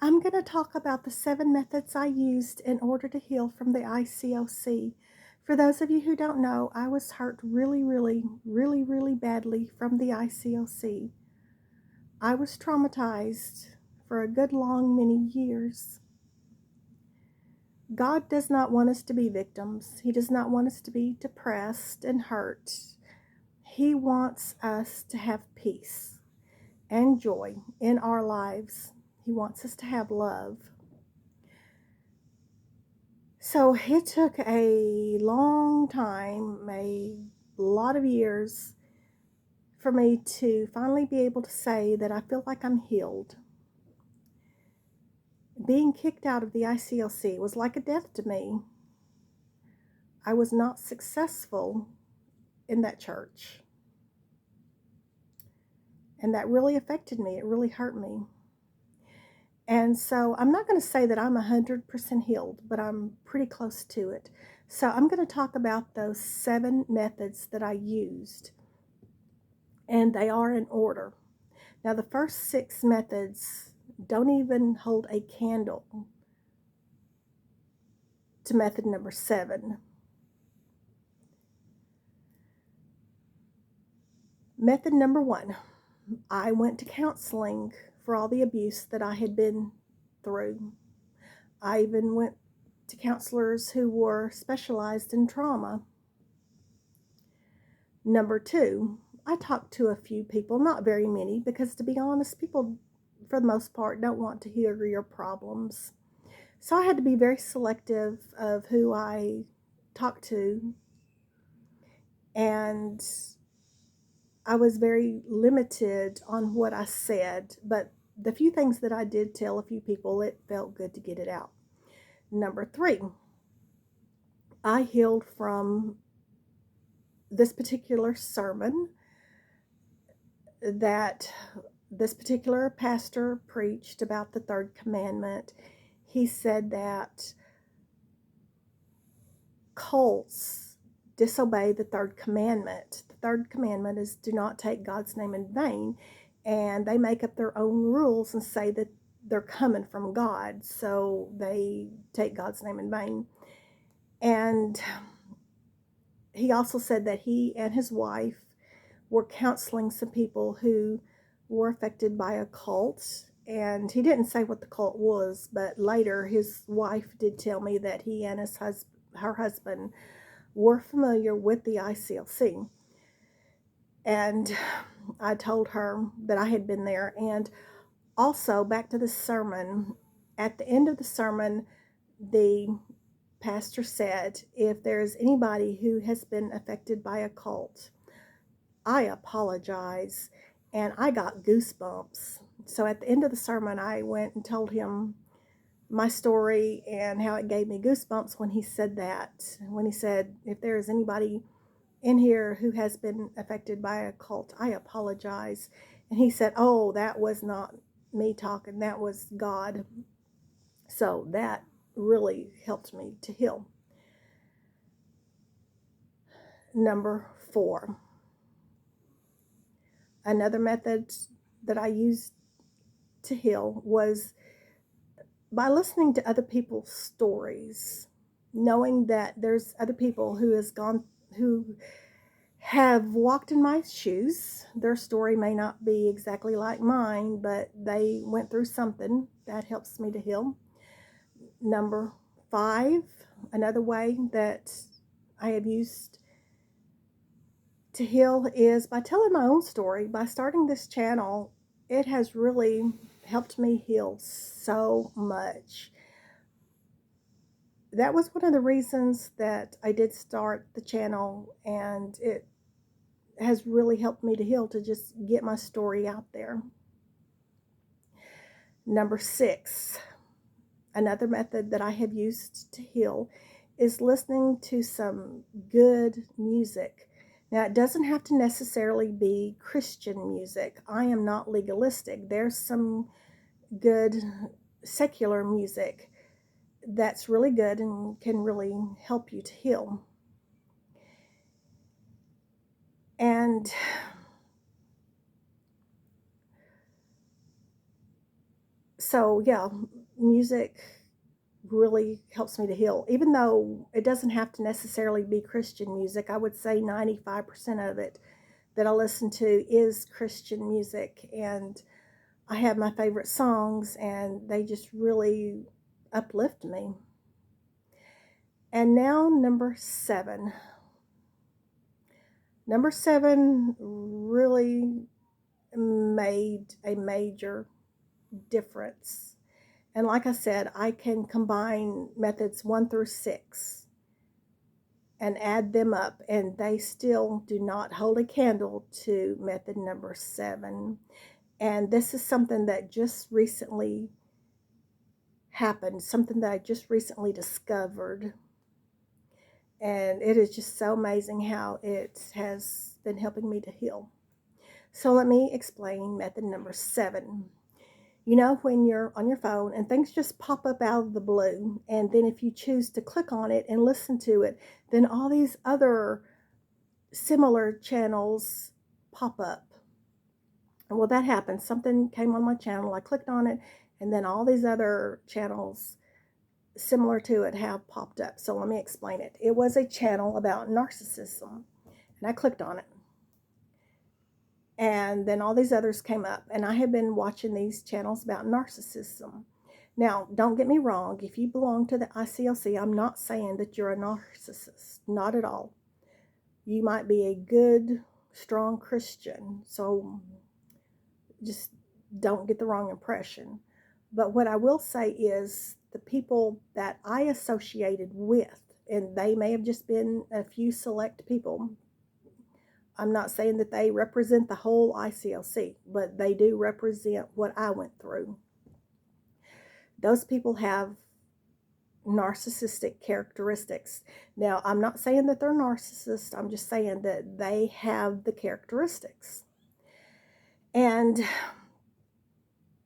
I'm going to talk about the 7 methods I used in order to heal from the ICOC. For those of you who don't know, I was hurt really badly from the ICOC. I was traumatized for a good long many years. God does not want us to be victims. He does not want us to be depressed and hurt. He wants us to have peace and joy in our lives. He wants us to have love. So it took a long time, a lot of years, for me to finally be able to say that I feel like I'm healed. Being kicked out of the ICLC was like a death to me. I was not successful in that church. And that really affected me. It really hurt me. And so I'm not going to say that I'm 100% healed, but I'm pretty close to it. So I'm going to talk about those 7 methods that I used, and they are in order. Now, the first 6 methods don't even hold a candle to method number 7. Method number 1, I went to counseling for all the abuse that I had been through. I even went to counselors who were specialized in trauma. Number 2, I talked to a few people, not very many, because to be honest, people for the most part don't want to hear your problems. So I had to be very selective of who I talked to, and I was very limited on what I said, but the few things that I did tell a few people, it felt good to get it out. Number 3, I healed from this particular sermon that this particular pastor preached about the 3rd commandment. He said that cults disobey the 3rd commandment. The 3rd commandment is do not take God's name in vain, and they make up their own rules and say that they're coming from God, so they take God's name in vain. And he also said that he and his wife were counseling some people who were affected by a cult, and he didn't say what the cult was, but later his wife did tell me that he and her husband were familiar with the ICLC. And I told her that I had been there. And also, back to the sermon, at the end of the sermon, the pastor said, if there's anybody who has been affected by a cult, I apologize. And I got goosebumps. So at the end of the sermon, I went and told him my story and how it gave me goosebumps when he said that. When he said, if there is anybody in here who has been affected by a cult, I apologize. And he said, oh, that was not me talking, that was God. So that really helped me to heal. Number 4, another method that I used to heal was by listening to other people's stories, knowing that there's other people who have walked in my shoes. Their story may not be exactly like mine, but they went through something that helps me to heal. Number 5, another way that I have used to heal is by telling my own story. By starting this channel, it has really helped me heal so much. That was one of the reasons that I did start the channel, and it has really helped me to heal, to just get my story out there. Number 6, another method that I have used to heal is listening to some good music. Now, it doesn't have to necessarily be Christian music. I am not legalistic. There's some good secular music that's really good and can really help you to heal. And So, yeah, music really helps me to heal. Even though it doesn't have to necessarily be Christian music, I would say 95% of it that I listen to is Christian music. And I have my favorite songs, and they just really uplift me. And now, number 7. Number 7 really made a major difference. And like I said, I can combine methods 1 through 6 and add them up, and they still do not hold a candle to method number 7. And this is something that just recently happened, something that I just recently discovered. And it is just so amazing how it has been helping me to heal. So let me explain method number 7. You know, when you're on your phone and things just pop up out of the blue, and then if you choose to click on it and listen to it, then all these other similar channels pop up. And well, that happened. Something came on my channel, I clicked on it, and then all these other channels similar to it have popped up. So let me explain it. It was a channel about narcissism, and I clicked on it. And then all these others came up, and I have been watching these channels about narcissism. Now, don't get me wrong, if you belong to the ICOC, I'm not saying that you're a narcissist, not at all. You might be a good, strong Christian, so just don't get the wrong impression. But what I will say is the people that I associated with, and they may have just been a few select people. I'm not saying that they represent the whole ICLC, but they do represent what I went through. Those people have narcissistic characteristics. Now, I'm not saying that they're narcissists, I'm just saying that they have the characteristics. And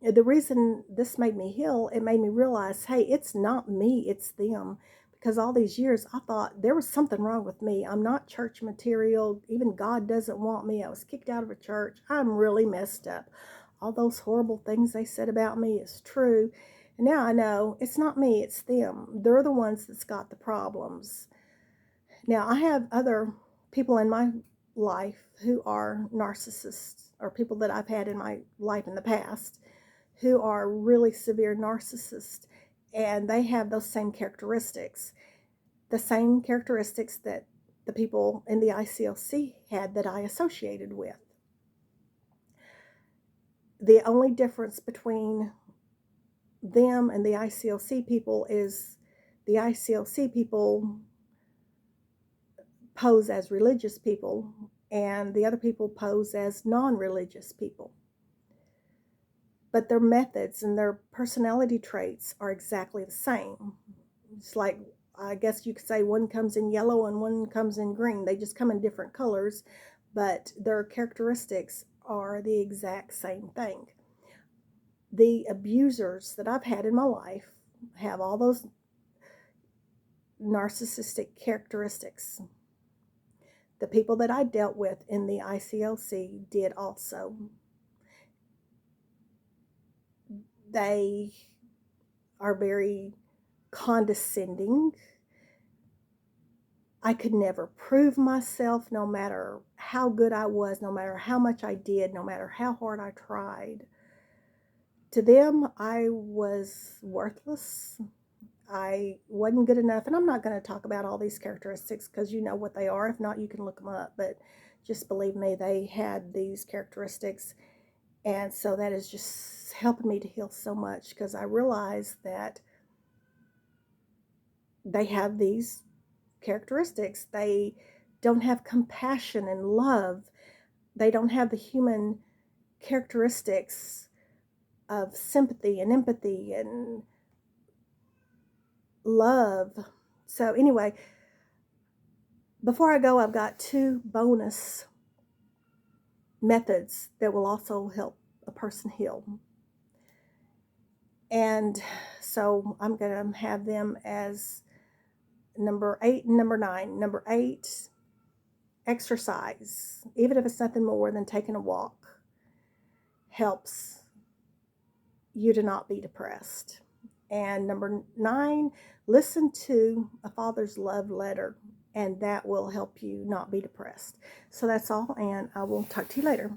the reason this made me heal, it made me realize, hey, it's not me, it's them. Because all these years I thought there was something wrong with me. I'm not church material. Even God doesn't want me. I was kicked out of a church. I'm really messed up. All those horrible things they said about me is true. And now I know it's not me, it's them. They're the ones that's got the problems. Now, I have other people in my life who are narcissists, or people that I've had in my life in the past who are really severe narcissists, and they have those same characteristics. The same characteristics that the people in the ICLC had that I associated with. The only difference between them and the ICLC people is the ICLC people pose as religious people, and the other people pose as non-religious people. But their methods and their personality traits are exactly the same. It's like, I guess you could say one comes in yellow and one comes in green. They just come in different colors, but their characteristics are the exact same thing. The abusers that I've had in my life have all those narcissistic characteristics. The people that I dealt with in the ICLC did also. They are very condescending. I could never prove myself, no matter how good I was, no matter how much I did, no matter how hard I tried. To them, I was worthless. I wasn't good enough. And I'm not going to talk about all these characteristics because you know what they are. If not, you can look them up. But just believe me, they had these characteristics. And so that is just helping me to heal so much, because I realize that they have these characteristics. They don't have compassion and love. They don't have the human characteristics of sympathy and empathy and love. So anyway, before I go, I've got 2 bonus methods that will also help a person heal. And so I'm going to have them as number 8 and number 9. Number 8, exercise. Even if it's nothing more than taking a walk, helps you to not be depressed. And number 9, listen to a father's love letter, and that will help you not be depressed. So that's all, and I will talk to you later.